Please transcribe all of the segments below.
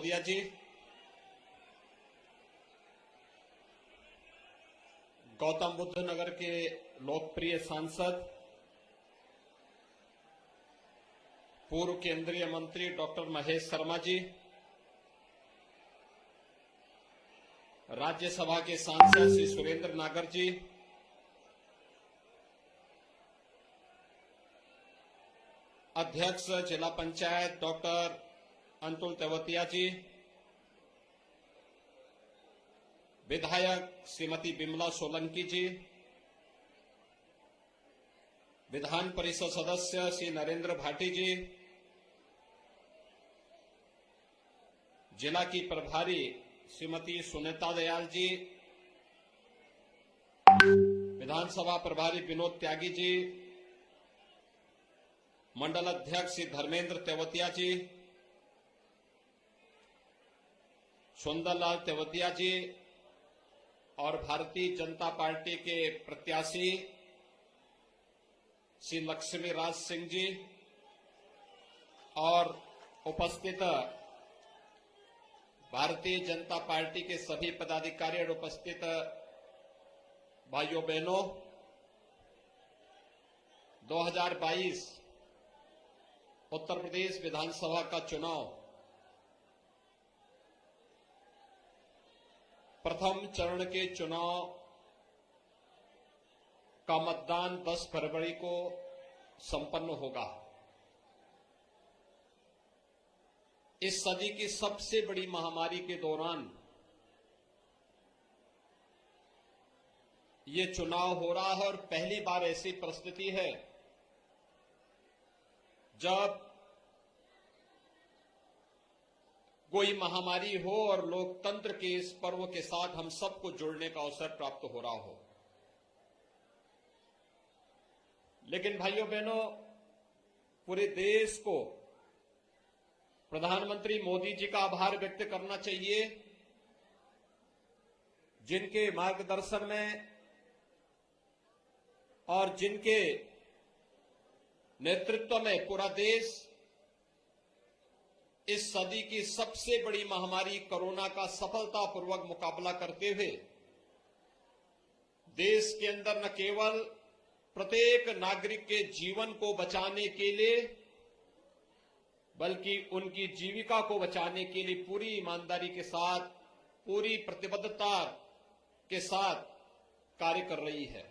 तेवतिया जी, गौतम बुद्ध नगर के लोकप्रिय सांसद पूर्व केंद्रीय मंत्री डॉक्टर महेश शर्मा जी, राज्यसभा के सांसद श्री सुरेंद्र नागर जी, अध्यक्ष जिला पंचायत डॉक्टर अंतुल तेवतिया जी, विधायक श्रीमती बिमला सोलंकी जी, विधान परिषद सदस्य श्री नरेंद्र भाटी जी, जिला की प्रभारी श्रीमती सुनीता दयाल जी, विधानसभा प्रभारी विनोद त्यागी जी, मंडल अध्यक्ष श्री धर्मेंद्र तेवतिया जी, सुंदरलाल तेवतिया जी और भारतीय जनता पार्टी के प्रत्याशी श्री लक्ष्मी राज सिंह जी और उपस्थित भारतीय जनता पार्टी के सभी पदाधिकारी और उपस्थित भाइयों बहनों, 2022 उत्तर प्रदेश विधानसभा का चुनाव प्रथम चरण के चुनाव का मतदान 10 फरवरी को संपन्न होगा। इस सदी की सबसे बड़ी महामारी के दौरान ये चुनाव हो रहा है और पहली बार ऐसी परिस्थिति है जब कोई महामारी हो और लोकतंत्र के इस पर्व के साथ हम सबको जुड़ने का अवसर प्राप्त हो रहा हो। लेकिन भाइयों बहनों, पूरे देश को प्रधानमंत्री मोदी जी का आभार व्यक्त करना चाहिए, जिनके मार्गदर्शन में और जिनके नेतृत्व में पूरा देश इस सदी की सबसे बड़ी महामारी कोरोना का सफलतापूर्वक मुकाबला करते हुए देश के अंदर न केवल प्रत्येक नागरिक के जीवन को बचाने के लिए बल्कि उनकी जीविका को बचाने के लिए पूरी ईमानदारी के साथ, पूरी प्रतिबद्धता के साथ कार्य कर रही है।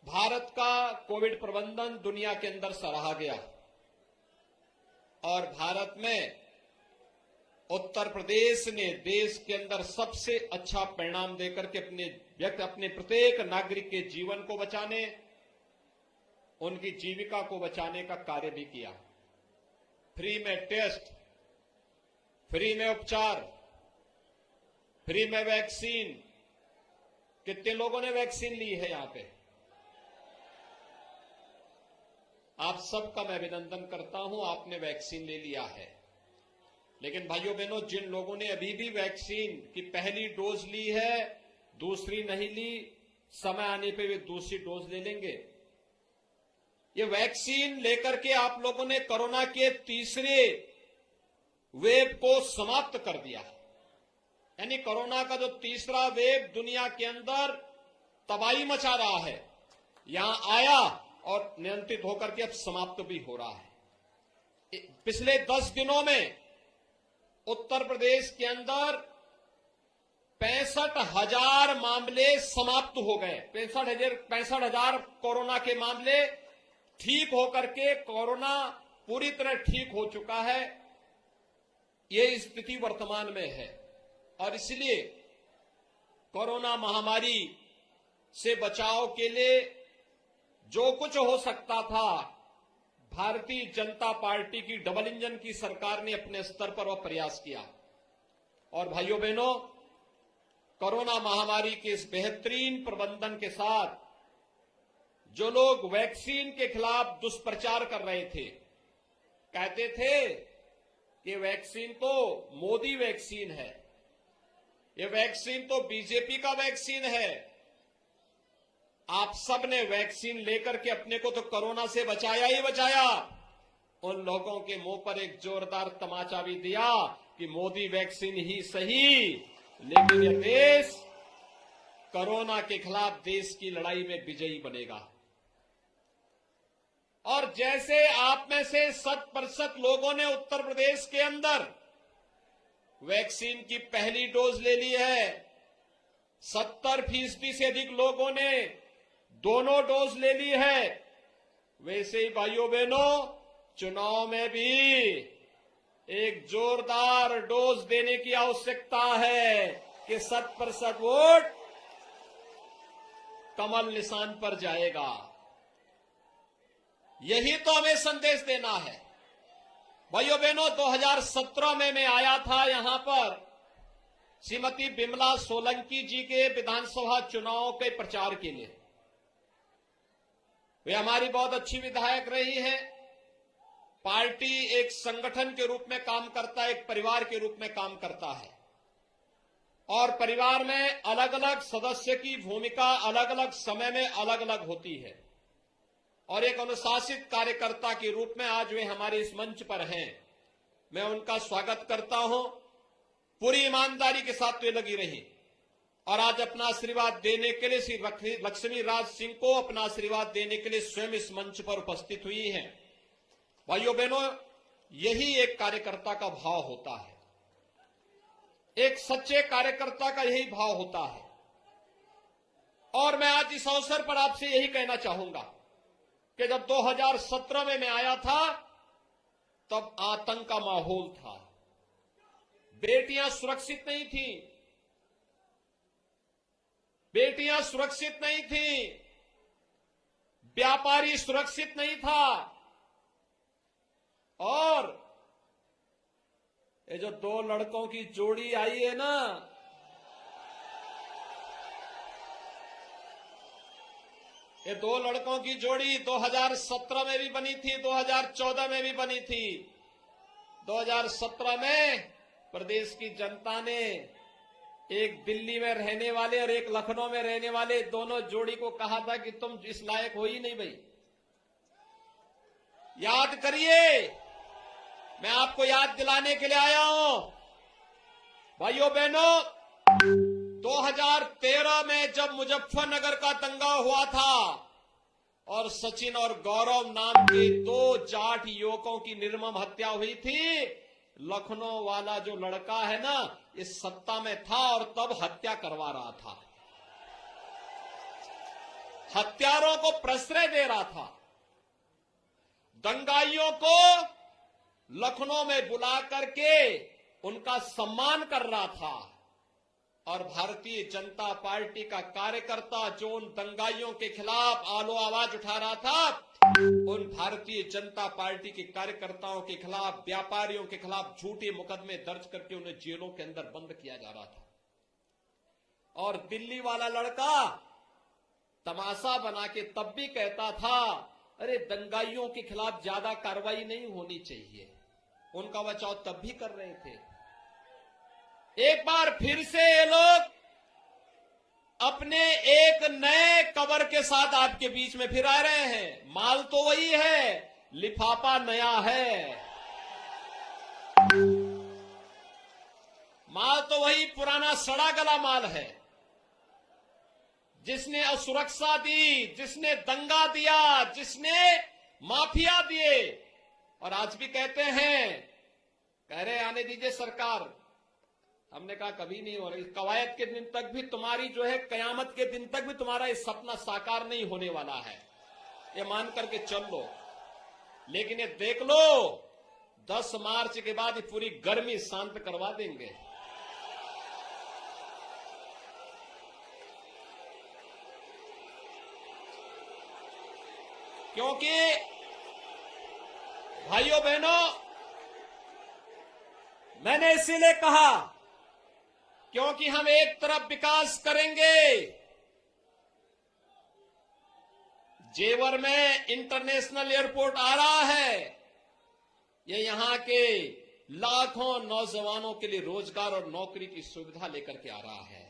भारत का कोविड प्रबंधन दुनिया के अंदर सराहा गया और भारत में उत्तर प्रदेश ने देश के अंदर सबसे अच्छा परिणाम देकर के अपने प्रत्येक नागरिक के जीवन को बचाने, उनकी जीविका को बचाने का कार्य भी किया। फ्री में टेस्ट, फ्री में उपचार, फ्री में वैक्सीन। कितने लोगों ने वैक्सीन ली है यहां पे? आप सबका मैं अभिनंदन करता हूं, आपने वैक्सीन ले लिया है। लेकिन भाइयों बहनों, जिन लोगों ने अभी भी वैक्सीन की पहली डोज ली है, दूसरी नहीं ली, समय आने पे वे दूसरी डोज ले लेंगे। ये वैक्सीन लेकर के आप लोगों ने कोरोना के तीसरे वेव को समाप्त कर दिया। यानी कोरोना का जो तीसरा वेव दुनिया के अंदर तबाही मचा रहा है, यहां आया और नियंत्रित होकर के अब समाप्त भी हो रहा है। पिछले 10 दिनों में उत्तर प्रदेश के अंदर 65,000 मामले समाप्त हो गए। 65,000 कोरोना के मामले ठीक होकर के कोरोना पूरी तरह ठीक हो चुका है। ये स्थिति वर्तमान में है और इसलिए कोरोना महामारी से बचाव के लिए जो कुछ हो सकता था, भारतीय जनता पार्टी की डबल इंजन की सरकार ने अपने स्तर पर वह प्रयास किया। और भाइयों बहनों, कोरोना महामारी के इस बेहतरीन प्रबंधन के साथ जो लोग वैक्सीन के खिलाफ दुष्प्रचार कर रहे थे, कहते थे कि वैक्सीन तो मोदी वैक्सीन है, ये वैक्सीन तो बीजेपी का वैक्सीन है। आप सब ने वैक्सीन लेकर के अपने को तो कोरोना से बचाया ही बचाया, उन लोगों के मुंह पर एक जोरदार तमाचा भी दिया कि मोदी वैक्सीन ही सही, लेकिन यह देश कोरोना के खिलाफ देश की लड़ाई में विजयी बनेगा। और जैसे आप में से 100% लोगों ने उत्तर प्रदेश के अंदर वैक्सीन की पहली डोज ले ली है, 70% से अधिक लोगों ने दोनों डोज ले ली है, वैसे ही भाइयों बहनों चुनाव में भी एक जोरदार डोज देने की आवश्यकता है कि 100% वोट कमल निशान पर जाएगा। यही तो हमें संदेश देना है। भाइयों बहनों 2017 में मैं आया था यहां पर श्रीमती बिमला सोलंकी जी के विधानसभा चुनाव के प्रचार के लिए। वे हमारी बहुत अच्छी विधायक रही है। पार्टी एक संगठन के रूप में काम करता है, एक परिवार के रूप में काम करता है, और परिवार में अलग अलग सदस्य की भूमिका अलग अलग समय में अलग अलग होती है। और एक अनुशासित कार्यकर्ता के रूप में आज वे हमारे इस मंच पर हैं। मैं उनका स्वागत करता हूं। पूरी ईमानदारी के साथ वे लगी रही और आज अपना आशीर्वाद देने के लिए श्री लक्ष्मी राज सिंह को अपना आशीर्वाद देने के लिए स्वयं इस मंच पर उपस्थित हुई हैं। भाइयों बहनों, यही एक कार्यकर्ता का भाव होता है, एक सच्चे कार्यकर्ता का यही भाव होता है। और मैं आज इस अवसर पर आपसे यही कहना चाहूंगा कि जब 2017 में मैं आया था तब आतंक का माहौल था, बेटियां सुरक्षित नहीं थी, बेटियां सुरक्षित नहीं थी, व्यापारी सुरक्षित नहीं था। और ये जो 2 लड़कों की जोड़ी आई है ना, ये 2 लड़कों की जोड़ी 2017 में भी बनी थी, 2014 में भी बनी थी। 2017 में प्रदेश की जनता ने एक दिल्ली में रहने वाले और एक लखनऊ में रहने वाले दोनों जोड़ी को कहा था कि तुम इस लायक हो ही नहीं भाई। याद करिए, मैं आपको याद दिलाने के लिए आया हूं। भाइयों बहनों, 2013 में जब मुजफ्फरनगर का दंगा हुआ था और सचिन और गौरव नाम के 2 जाट युवकों की निर्मम हत्या हुई थी, लखनऊ वाला जो लड़का है ना, इस सत्ता में था और तब हत्या करवा रहा था, हत्यारों को प्रश्रय दे रहा था, दंगाइयों को लखनऊ में बुला करके उनका सम्मान कर रहा था। और भारतीय जनता पार्टी का कार्यकर्ता जो उन दंगाइयों के खिलाफ आलो आवाज उठा रहा था, उन भारतीय जनता पार्टी के कार्यकर्ताओं के खिलाफ, व्यापारियों के खिलाफ झूठे मुकदमे दर्ज करके उन्हें जेलों के अंदर बंद किया जा रहा था। और दिल्ली वाला लड़का तमाशा बना के तब भी कहता था, अरे दंगाइयों के खिलाफ ज्यादा कार्रवाई नहीं होनी चाहिए, उनका बचाव तब भी कर रहे थे। एक बार फिर से ये लोग अपने एक नए कवर के साथ आपके बीच में फिर आ रहे हैं। माल तो वही है, लिफाफा नया है, माल तो वही पुराना सड़ा गला माल है। जिसने असुरक्षा दी, जिसने दंगा दिया, जिसने माफिया दिए, और आज भी कहते हैं, कह रहे आने दीजिए सरकार। हमने कहा कभी नहीं हो रही, कवायद के दिन तक भी तुम्हारी जो है, कयामत के दिन तक भी तुम्हारा ये सपना साकार नहीं होने वाला है, ये मान करके चल लो। लेकिन ये देख लो, 10 मार्च के बाद ये पूरी गर्मी शांत करवा देंगे। क्योंकि भाइयों बहनों, मैंने इसीलिए कहा क्योंकि हम एक तरफ विकास करेंगे, जेवर में इंटरनेशनल एयरपोर्ट आ रहा है, ये यहां के लाखों नौजवानों के लिए रोजगार और नौकरी की सुविधा लेकर के आ रहा है।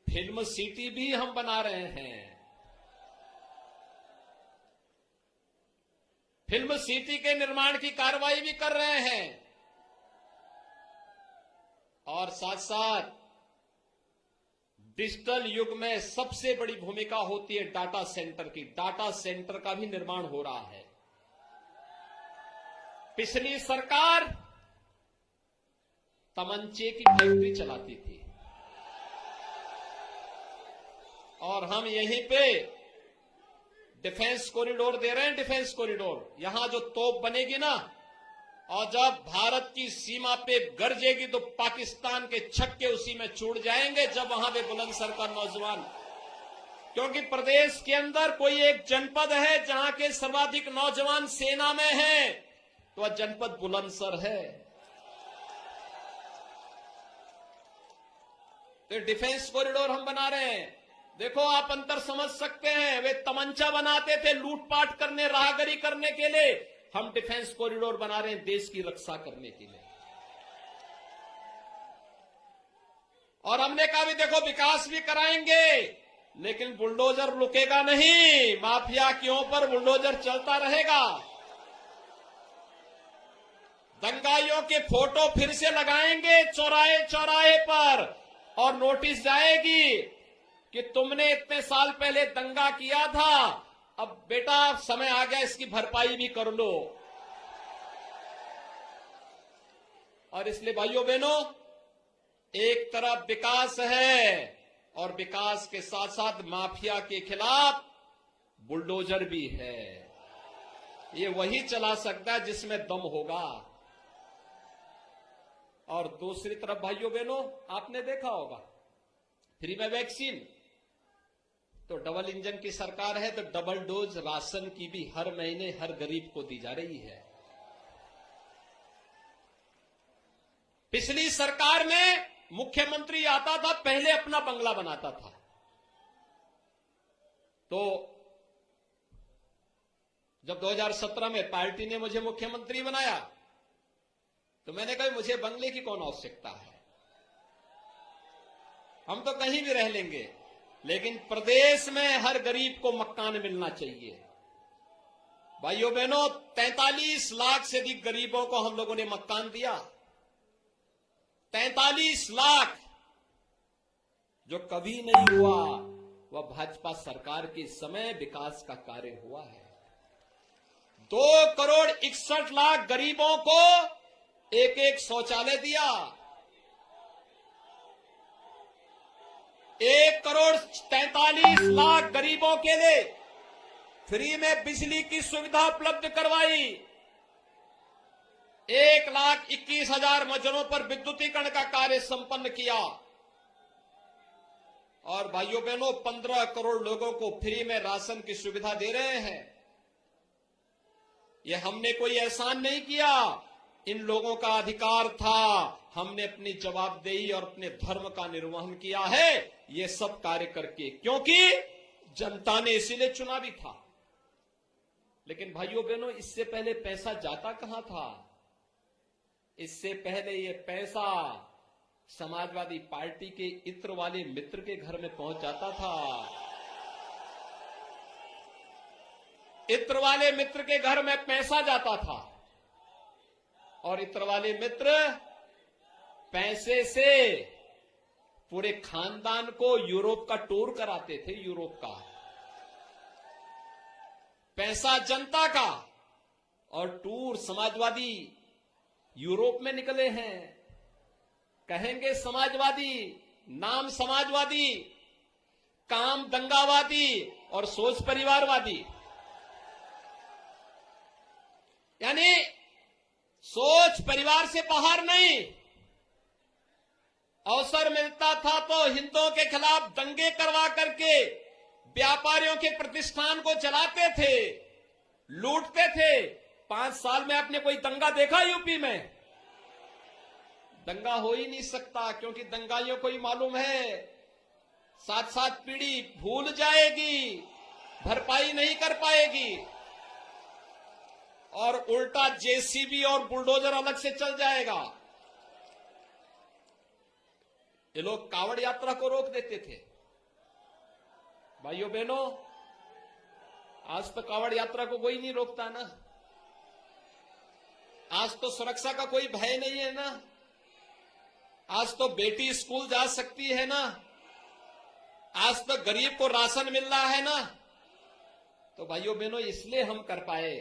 फिल्म सिटी भी हम बना रहे हैं। फिल्म सिटी के निर्माण की कार्रवाई भी कर रहे हैं और साथ साथ डिजिटल युग में सबसे बड़ी भूमिका होती है डाटा सेंटर की। डाटा सेंटर का भी निर्माण हो रहा है। पिछली सरकार तमंचे की फैक्ट्री चलाती थी और हम यहीं पे डिफेंस कॉरिडोर दे रहे हैं। डिफेंस कॉरिडोर, यहां जो तोप बनेगी ना, और जब भारत की सीमा पे गरजेगी तो पाकिस्तान के छक्के उसी में छूट जाएंगे। जब वहां पे बुलंदशहर का नौजवान, क्योंकि प्रदेश के अंदर कोई एक जनपद है जहां के सर्वाधिक नौजवान सेना में हैं, तो वह जनपद बुलंदशहर है। तो डिफेंस कॉरिडोर हम बना रहे हैं। देखो, आप अंतर समझ सकते हैं। वे तमंचा बनाते थे लूटपाट करने, राहगरी करने के लिए। हम डिफेंस कॉरिडोर बना रहे हैं देश की रक्षा करने के लिए। और हमने कहा भी देखो, विकास भी कराएंगे लेकिन बुलडोजर रुकेगा नहीं। माफिया के ऊपर बुलडोजर चलता रहेगा। दंगाइयों के फोटो फिर से लगाएंगे चौराहे चौराहे पर और नोटिस जाएगी कि तुमने इतने साल पहले दंगा किया था, अब बेटा समय आ गया, इसकी भरपाई भी कर लो। और इसलिए भाइयों बहनों, एक तरफ विकास है और विकास के साथ साथ माफिया के खिलाफ बुलडोजर भी है। ये वही चला सकता है जिसमें दम होगा। और दूसरी तरफ भाइयों बहनों, आपने देखा होगा फ्री में वैक्सीन, तो डबल इंजन की सरकार है तो डबल डोज राशन की भी हर महीने हर गरीब को दी जा रही है। पिछली सरकार में मुख्यमंत्री आता था, पहले अपना बंगला बनाता था, तो जब 2017 में पार्टी ने मुझे मुख्यमंत्री बनाया तो मैंने कहा मुझे बंगले की कौन आवश्यकता है, हम तो कहीं भी रह लेंगे, लेकिन प्रदेश में हर गरीब को मकान मिलना चाहिए। भाइयों बहनों, 43 लाख से अधिक गरीबों को हम लोगों ने मकान दिया। 43 लाख, जो कभी नहीं हुआ, वह भाजपा सरकार के समय विकास का कार्य हुआ है। 2 करोड़ 61 लाख गरीबों को एक एक शौचालय दिया। 1 करोड़ 43 लाख गरीबों के लिए फ्री में बिजली की सुविधा उपलब्ध करवाई। 1,21,000 मजरों पर विद्युतीकरण का कार्य संपन्न किया। और भाइयों बहनों, 15 करोड़ लोगों को फ्री में राशन की सुविधा दे रहे हैं। यह हमने कोई एहसान नहीं किया, इन लोगों का अधिकार था। हमने अपनी जवाबदेही और अपने धर्म का निर्वहन किया है, ये सब कार्य करके, क्योंकि जनता ने इसीलिए चुना भी था। लेकिन भाइयों बहनों, इससे पहले पैसा जाता कहां था? इससे पहले ये पैसा समाजवादी पार्टी के इत्र वाले मित्र के घर में पहुंच जाता था। इत्र वाले मित्र के घर में पैसा जाता था और इत्र वाले मित्र पैसे से पूरे खानदान को यूरोप का टूर कराते थे। यूरोप का पैसा जनता का और टूर समाजवादी यूरोप में निकले हैं। कहेंगे समाजवादी, नाम समाजवादी, काम दंगावादी और सोच परिवारवादी। यानी सोच परिवार से बाहर नहीं। अवसर मिलता था तो हिंदुओं के खिलाफ दंगे करवा करके व्यापारियों के प्रतिष्ठान को चलाते थे, लूटते थे। 5 साल में आपने कोई दंगा देखा यूपी में? दंगा हो ही नहीं सकता, क्योंकि दंगाइयों को ही मालूम है 7-7 पीढ़ी भूल जाएगी, भरपाई नहीं कर पाएगी और उल्टा जेसीबी और बुलडोजर अलग से चल जाएगा। ये लोग कावड़ यात्रा को रोक देते थे। भाइयों बहनों, आज तो कावड़ यात्रा को कोई नहीं रोकता ना। आज तो सुरक्षा का कोई भय नहीं है ना। आज तो बेटी स्कूल जा सकती है ना। आज तो गरीब को राशन मिल रहा है ना। तो भाइयों बहनों, इसलिए हम कर पाए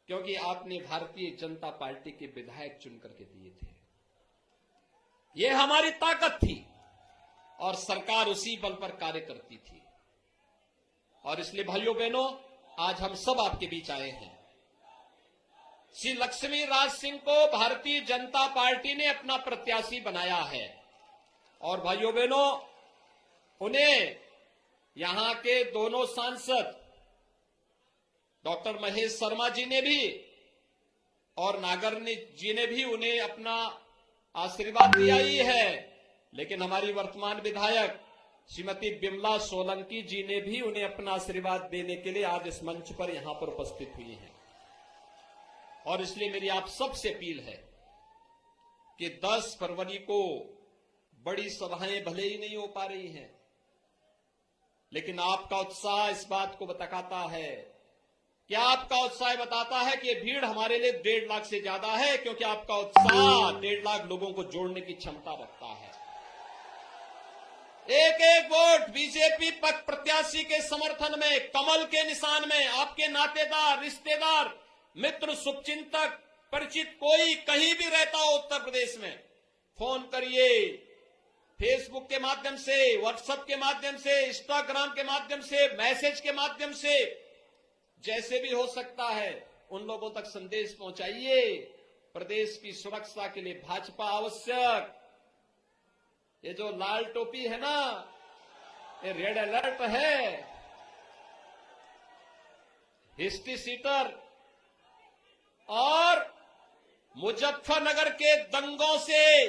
क्योंकि आपने भारतीय जनता पार्टी के विधायक चुन करके दिए थे। ये हमारी ताकत थी और सरकार उसी बल पर कार्य करती थी। और इसलिए भाइयों बहनों, आज हम सब आपके बीच आए हैं। श्री लक्ष्मी राज सिंह को भारतीय जनता पार्टी ने अपना प्रत्याशी बनाया है। और भाइयों बहनों, उन्हें यहां के दोनों सांसद डॉक्टर महेश शर्मा जी ने भी और नागरनी जी ने भी उन्हें अपना आशीर्वाद दिया ही है। लेकिन हमारी वर्तमान विधायक श्रीमती बिमला सोलंकी जी ने भी उन्हें अपना आशीर्वाद देने के लिए आज इस मंच पर यहां पर उपस्थित हुई हैं। और इसलिए मेरी आप सबसे अपील है कि 10 फरवरी को बड़ी सभाएं भले ही नहीं हो पा रही हैं, लेकिन आपका उत्साह इस बात को बताता है, क्या आपका उत्साह बताता है कि ये भीड़ हमारे लिए 1.5 लाख से ज्यादा है, क्योंकि आपका उत्साह 1.5 लाख लोगों को जोड़ने की क्षमता रखता है। एक एक वोट बीजेपी प्रत्याशी के समर्थन में, कमल के निशान में आपके नातेदार, रिश्तेदार, मित्र, शुभचिंतक, परिचित कोई कहीं भी रहता हो उत्तर प्रदेश में, फोन करिए। फेसबुक के माध्यम से, व्हाट्सएप के माध्यम से, इंस्टाग्राम के माध्यम से, मैसेज के माध्यम से, जैसे भी हो सकता है उन लोगों तक संदेश पहुंचाइए। प्रदेश की सुरक्षा के लिए भाजपा आवश्यक। ये जो लाल टोपी है ना, ये रेड अलर्ट है। हिस्ट्री सीटर और मुजफ्फरनगर के दंगों से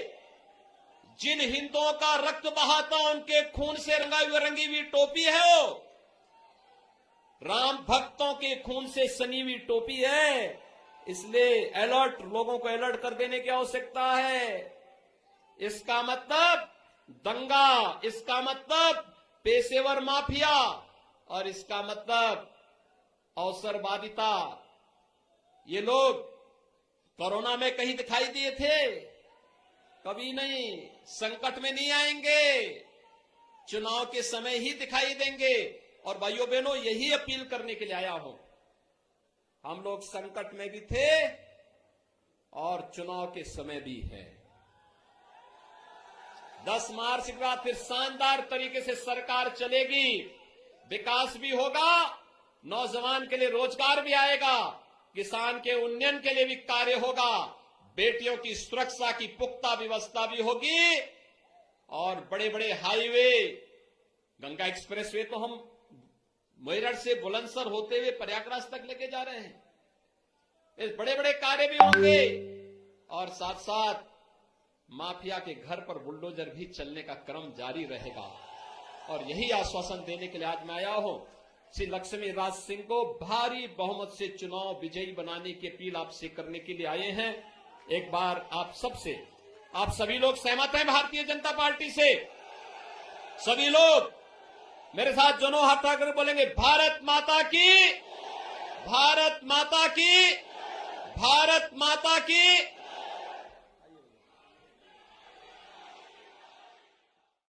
जिन हिंदुओं का रक्त बहा था, उनके खून से रंगी हुई टोपी है वो। राम भक्तों के खून से सनी हुई टोपी है। इसलिए अलर्ट, लोगों को अलर्ट कर देने की आवश्यकता है। इसका मतलब दंगा, इसका मतलब पेशेवर माफिया, और इसका मतलब अवसरवादिता। ये लोग कोरोना में कहीं दिखाई दिए थे? कभी नहीं। संकट में नहीं आएंगे, चुनाव के समय ही दिखाई देंगे। और भाइयों बहनों, यही अपील करने के लिए आया हूं। हम लोग संकट में भी थे और चुनाव के समय भी है। 10 मार्च के बाद फिर शानदार तरीके से सरकार चलेगी, विकास भी होगा, नौजवान के लिए रोजगार भी आएगा, किसान के उन्नयन के लिए भी कार्य होगा, बेटियों की सुरक्षा की पुख्ता व्यवस्था भी होगी, और बड़े बड़े हाईवे, गंगा एक्सप्रेसवे तो हम मेरठ से बुलंदशहर होते हुए प्रयागराज तक लेके जा रहे हैं। इस बड़े बड़े कार्य भी होंगे, और साथ साथ माफिया के घर पर बुलडोजर भी चलने का क्रम जारी रहेगा। और यही आश्वासन देने के लिए आज मैं आया हूं। श्री लक्ष्मी राज सिंह को भारी बहुमत से चुनाव विजयी बनाने की अपील आपसे करने के लिए आए हैं। एक बार आप सबसे, आप सभी लोग सहमत हैं भारतीय जनता पार्टी से? सभी लोग मेरे साथ दोनों हाथ उठाकर बोलेंगे, भारत माता की, भारत माता की, भारत माता की।